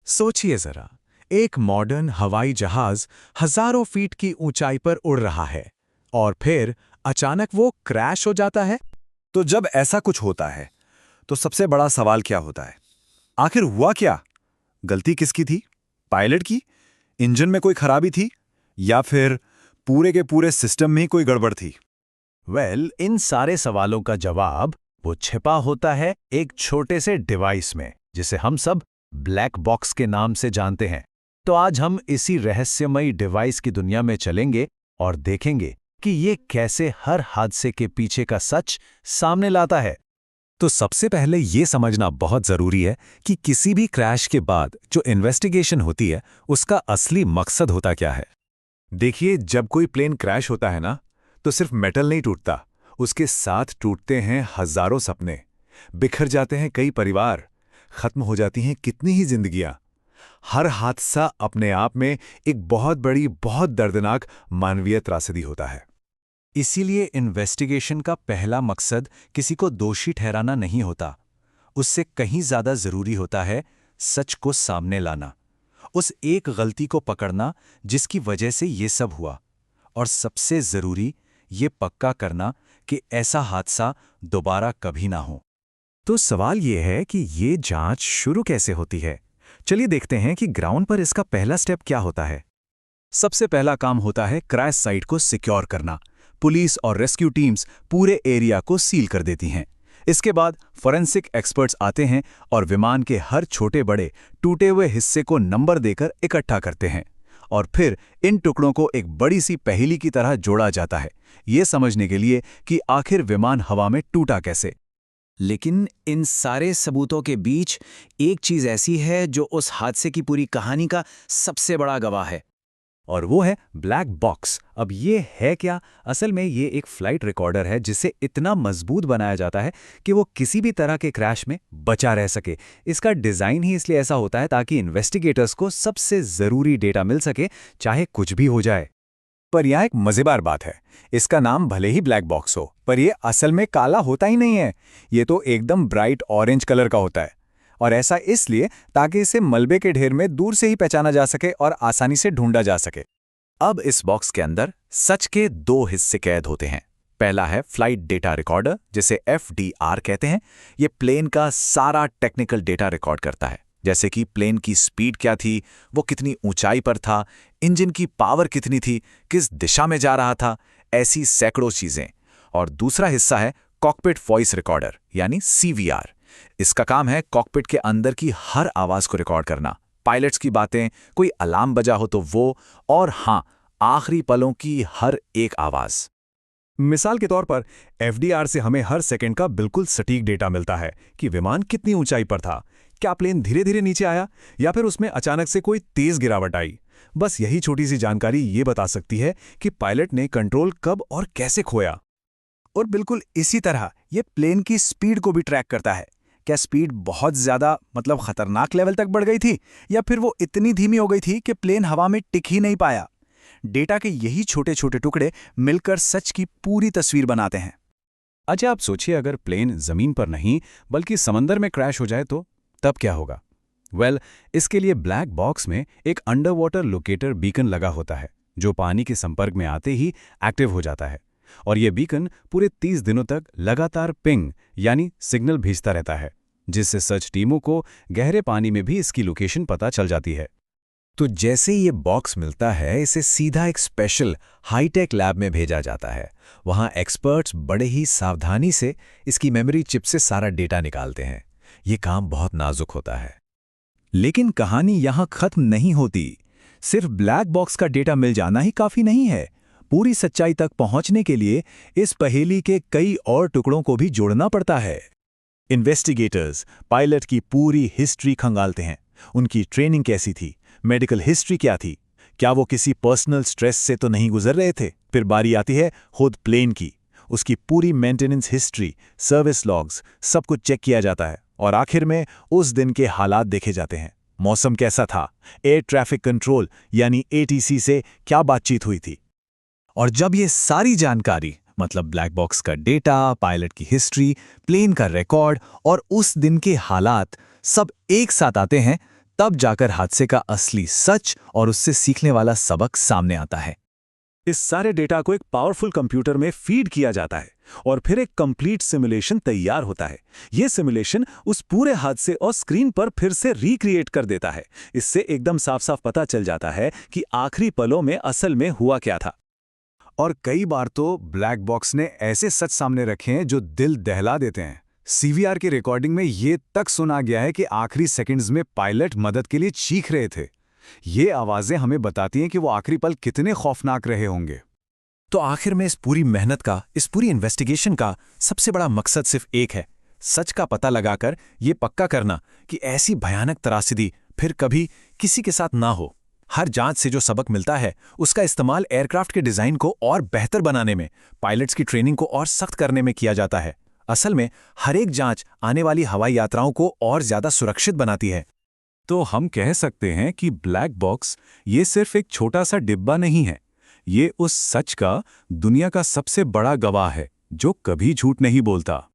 सोचिए जरा, एक मॉडर्न हवाई जहाज हजारों फीट की ऊंचाई पर उड़ रहा है और फिर अचानक वो क्रैश हो जाता है। तो जब ऐसा कुछ होता है तो सबसे बड़ा सवाल क्या होता है? आखिर हुआ क्या? गलती किसकी थी? पायलट की? इंजन में कोई खराबी थी? या फिर पूरे के पूरे सिस्टम में ही कोई गड़बड़ थी? इन सारे सवालों का जवाब वो छिपा होता है एक छोटे से डिवाइस में, जिसे हम सब ब्लैक बॉक्स के नाम से जानते हैं। तो आज हम इसी रहस्यमयी डिवाइस की दुनिया में चलेंगे और देखेंगे कि ये कैसे हर हादसे के पीछे का सच सामने लाता है। तो सबसे पहले ये समझना बहुत जरूरी है कि किसी भी क्रैश के बाद जो इन्वेस्टिगेशन होती है उसका असली मकसद होता क्या है। देखिए, जब कोई प्लेन क्रैश होता है ना, तो सिर्फ मेटल नहीं टूटता, उसके साथ टूटते हैं हजारों सपने, बिखर जाते हैं कई परिवार, खत्म हो जाती हैं कितनी ही जिंदगियां। हर हादसा अपने आप में एक बहुत बड़ी, बहुत दर्दनाक मानवीय त्रासदी होता है। इसीलिए इन्वेस्टिगेशन का पहला मकसद किसी को दोषी ठहराना नहीं होता, उससे कहीं ज्यादा जरूरी होता है सच को सामने लाना, उस एक गलती को पकड़ना जिसकी वजह से ये सब हुआ, और सबसे जरूरी ये पक्का करना कि ऐसा हादसा दोबारा कभी ना हो। तो सवाल ये है कि ये जांच शुरू कैसे होती है। चलिए देखते हैं कि ग्राउंड पर इसका पहला स्टेप क्या होता है। सबसे पहला काम होता है क्रैश साइट को सिक्योर करना। पुलिस और रेस्क्यू टीम्स पूरे एरिया को सील कर देती हैं। इसके बाद फोरेंसिक एक्सपर्ट्स आते हैं और विमान के हर छोटे बड़े टूटे हुए हिस्से को नंबर देकर इकट्ठा करते हैं, और फिर इन टुकड़ों को एक बड़ी सी पहेली की तरह जोड़ा जाता है, ये समझने के लिए कि आखिर विमान हवा में टूटा कैसे। लेकिन इन सारे सबूतों के बीच एक चीज ऐसी है जो उस हादसे की पूरी कहानी का सबसे बड़ा गवाह है, और वो है ब्लैक बॉक्स। अब ये है क्या? असल में ये एक फ्लाइट रिकॉर्डर है जिसे इतना मजबूत बनाया जाता है कि वो किसी भी तरह के क्रैश में बचा रह सके। इसका डिज़ाइन ही इसलिए ऐसा होता है ताकि इन्वेस्टिगेटर्स को सबसे ज़रूरी डेटा मिल सके, चाहे कुछ भी हो जाए। पर यह एक मजेदार बात है, इसका नाम भले ही ब्लैक बॉक्स हो, पर यह असल में काला होता ही नहीं है। ये तो एकदम ब्राइट ऑरेंज कलर का होता है, और ऐसा इसलिए ताकि इसे मलबे के ढेर में दूर से ही पहचाना जा सके और आसानी से ढूंढा जा सके। अब इस बॉक्स के अंदर सच के दो हिस्से कैद होते हैं। पहला है फ्लाइट डेटा रिकॉर्डर, जिसे FDR कहते हैं। ये प्लेन का सारा टेक्निकल डेटा रिकॉर्ड करता है, जैसे कि प्लेन की स्पीड क्या थी, वो कितनी ऊंचाई पर था, इंजन की पावर कितनी थी, किस दिशा में जा रहा था, ऐसी सैकड़ों चीजें। और दूसरा हिस्सा है कॉकपिट वॉइस रिकॉर्डर यानी CVR। इसका काम है कॉकपिट के अंदर की हर आवाज को रिकॉर्ड करना, पायलट्स की बातें, कोई अलार्म बजा हो तो वो, और हाँ, आखिरी पलों की हर एक आवाज। मिसाल के तौर पर FDR से हमें हर सेकंड का बिल्कुल सटीक डेटा मिलता है कि विमान कितनी ऊंचाई पर था, क्या प्लेन धीरे धीरे नीचे आया या फिर उसमें अचानक से कोई तेज गिरावट आई। बस यही छोटी सी जानकारी ये बता सकती है कि पायलट ने कंट्रोल कब और कैसे खोया। और बिल्कुल इसी तरह ये प्लेन की स्पीड को भी ट्रैक करता है। क्या स्पीड बहुत ज्यादा मतलब खतरनाक लेवल तक बढ़ गई थी, या फिर वो इतनी धीमी हो गई थी कि प्लेन हवा में टिक ही नहीं पाया। डेटा के यही छोटे छोटे टुकड़े मिलकर सच की पूरी तस्वीर बनाते हैं। अच्छा, आप सोचिए, अगर प्लेन जमीन पर नहीं बल्कि समंदर में क्रैश हो जाए तो तब क्या होगा? इसके लिए ब्लैक बॉक्स में एक अंडर वाटर लोकेटर बीकन लगा होता है, जो पानी के संपर्क में आते ही एक्टिव हो जाता है, और ये बीकन पूरे 30 दिनों तक लगातार पिंग यानी सिग्नल भेजता रहता है, जिससे सर्च टीमों को गहरे पानी में भी इसकी लोकेशन पता चल जाती है। तो जैसे ये बॉक्स मिलता है, इसे सीधा एक स्पेशल हाईटेक लैब में भेजा जाता है। वहाँ एक्सपर्ट्स बड़े ही सावधानी से इसकी मेमोरी चिप से सारा डेटा निकालते हैं। ये काम बहुत नाजुक होता है। लेकिन कहानी यहाँ खत्म नहीं होती। सिर्फ ब्लैक बॉक्स का डेटा मिल जाना ही काफी नहीं है। पूरी सच्चाई तक पहुंचने के लिए इस पहेली के कई और टुकड़ों को भी जोड़ना पड़ता है। इन्वेस्टिगेटर्स पायलट की पूरी हिस्ट्री खंगालते हैं। उनकी ट्रेनिंग कैसी थी, मेडिकल हिस्ट्री क्या थी, क्या वो किसी पर्सनल स्ट्रेस से तो नहीं गुजर रहे थे। फिर बारी आती है खुद प्लेन की, उसकी पूरी मेंटेनेंस हिस्ट्री, सर्विस लॉग्स, सब कुछ चेक किया जाता है, और आखिर में उस दिन के हालात देखे जाते हैं। मौसम कैसा था, एयर ट्रैफिक कंट्रोल यानी ATC से क्या बातचीत हुई थी। और जब ये सारी जानकारी, मतलब ब्लैक बॉक्स का डेटा, पायलट की हिस्ट्री, प्लेन का रिकॉर्ड और उस दिन के हालात सब एक साथ आते हैं, तब जाकर हादसे का असली सच और उससे सीखने वाला सबक सामने आता है। इस सारे डेटा को एक पावरफुल कंप्यूटर में फीड किया जाता है और फिर एक कंप्लीट सिमुलेशन तैयार होता है। यह सिमुलेशन उस पूरे हादसे और स्क्रीन पर फिर से रिक्रिएट कर देता है। इससे एकदम साफ साफ पता चल जाता है कि आखिरी पलों में असल में हुआ क्या था। और कई बार तो ब्लैक बॉक्स ने ऐसे सच सामने रखे हैं जो दिल दहला देते हैं। सीवीआर की रिकॉर्डिंग में ये तक सुना गया है कि आखिरी सेकंड्स में पायलट मदद के लिए चीख रहे थे। ये आवाजें हमें बताती हैं कि वो आखिरी पल कितने खौफनाक रहे होंगे। तो आखिर में इस पूरी मेहनत का, इस पूरी इन्वेस्टिगेशन का सबसे बड़ा मकसद सिर्फ एक है, सच का पता लगाकर ये पक्का करना कि ऐसी भयानक त्रासदी फिर कभी किसी के साथ ना हो। हर जांच से जो सबक मिलता है उसका इस्तेमाल एयरक्राफ्ट के डिजाइन को और बेहतर बनाने में, पायलट्स की ट्रेनिंग को और सख्त करने में किया जाता है। असल में हर एक जांच आने वाली हवाई यात्राओं को और ज्यादा सुरक्षित बनाती है। तो हम कह सकते हैं कि ब्लैक बॉक्स ये सिर्फ एक छोटा सा डिब्बा नहीं है, ये उस सच का दुनिया का सबसे बड़ा गवाह है जो कभी झूठ नहीं बोलता।